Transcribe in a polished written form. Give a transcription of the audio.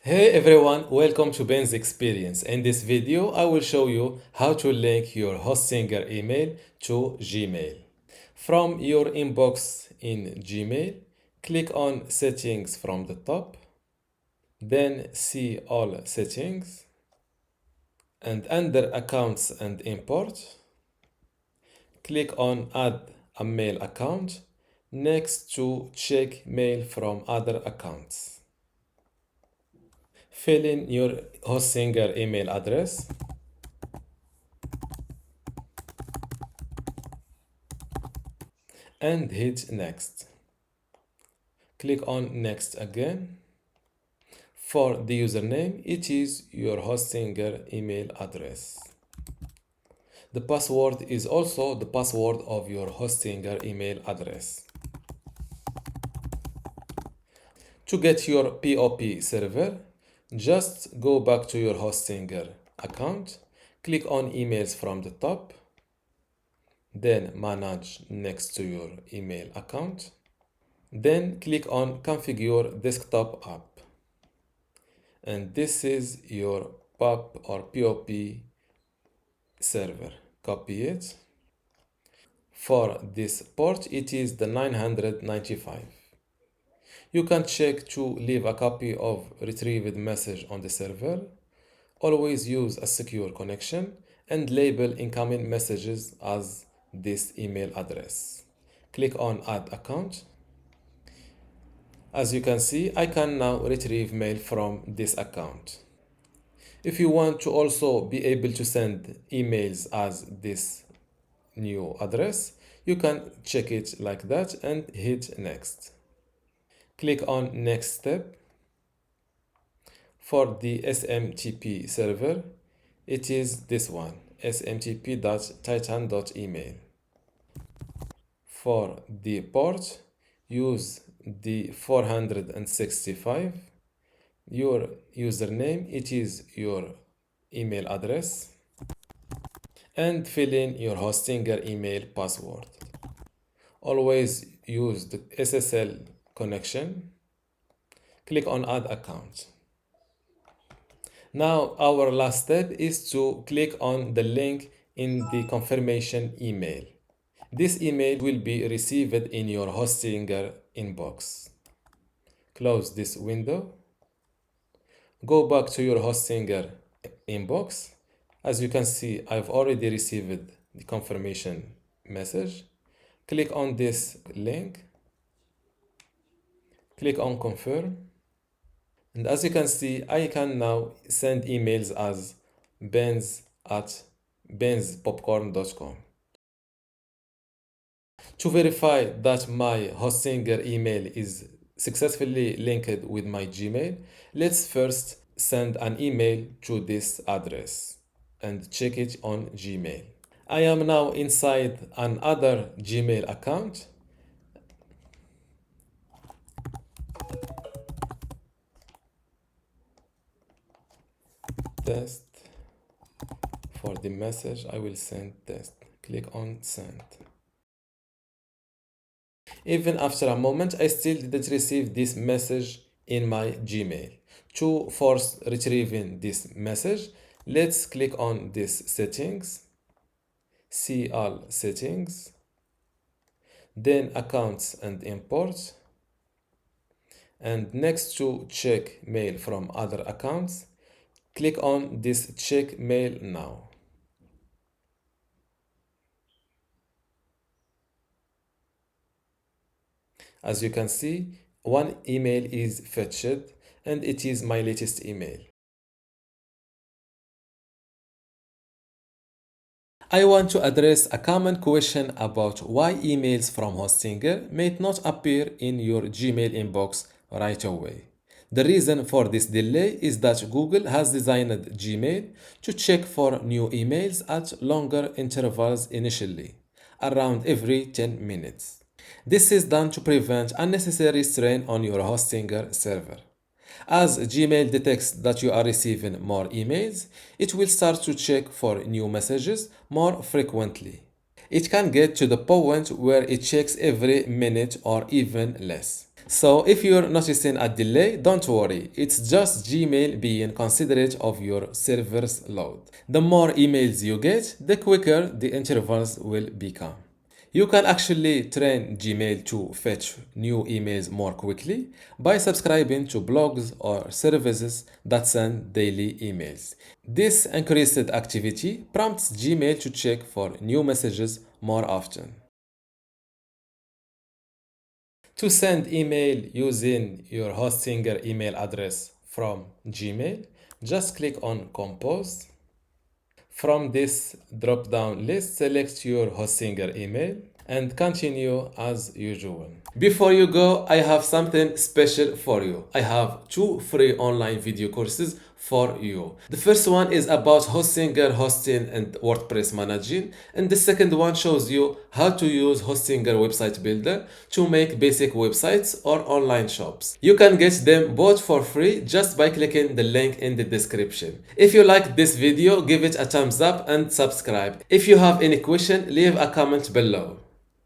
Hey everyone, welcome to Ben's Experience. In this video, I will show you how to link your Hostinger email to Gmail. From your inbox in Gmail, click on Settings from the top, then see All Settings, and under Accounts and Import, click on Add a Mail Account next to Check Mail from Other Accounts. Fill in your Hostinger email address and hit Next. Click on Next again. For the username, it is your Hostinger email address. The password is also the password of your Hostinger email address. To get your POP server, just go back to your Hostinger account, click on Emails from the top, then Manage next to your email account, then click on Configure Desktop App. And this is your POP or POP server. Copy it. For this port, it is the 995. You can check to leave a copy of retrieved message on the server. Always use a secure connection and label incoming messages as this email address. Click on Add Account. As you can see, I can now retrieve mail from this account. If you want to also be able to send emails as this new address, you can check it like that and hit Next. Click on Next Step. For the SMTP server, it is this one, smtp.titan.email. For the port, use the 465. Your username, it is your email address, and fill in your Hostinger email password. Always use the SSL connection. Click on Add Account. Now our last step is to click on the link in the confirmation email. This email will be received in your Hostinger inbox. Close this window. Go back to your Hostinger inbox. As you can see, I've already received the confirmation message. Click on this link. Click on Confirm. And as you can see, I can now send emails as benz@benzpopcorn.com. To verify that my Hostinger email is successfully linked with my Gmail, let's first send an email to this address and check it on Gmail. I am now inside another Gmail account. Test. For the message, I will send test. Click on Send. Even after a moment, I still didn't receive this message in my Gmail. To force retrieving this message, let's click on this settings, see all settings, then accounts and imports, and next to check mail from other accounts, click on this check mail now. As you can see, one email is fetched and it is my latest email. I want to address a common question about why emails from Hostinger may not appear in your Gmail inbox right away. The reason for this delay is that Google has designed Gmail to check for new emails at longer intervals initially, around every 10 minutes. This is done to prevent unnecessary strain on your Hostinger server. As Gmail detects that you are receiving more emails, it will start to check for new messages more frequently. It can get to the point where it checks every minute or even less. So if you're noticing a delay, don't worry. It's just Gmail being considerate of your server's load. The more emails you get, the quicker the intervals will become. You can actually train Gmail to fetch new emails more quickly by subscribing to blogs or services that send daily emails. This increased activity prompts Gmail to check for new messages more often. To send email using your Hostinger email address from Gmail, just click on Compose. From this drop-down list, select your Hostinger email and continue as usual. Before you go, I have something special for you. I have two free online video courses for you. The first one is about Hostinger hosting and WordPress managing, and the second one shows you how to use Hostinger website builder to make basic websites or online shops. You can get them both for free just by clicking the link in the description. If you like this video, give it a thumbs up and subscribe. If you have any question, leave a comment below.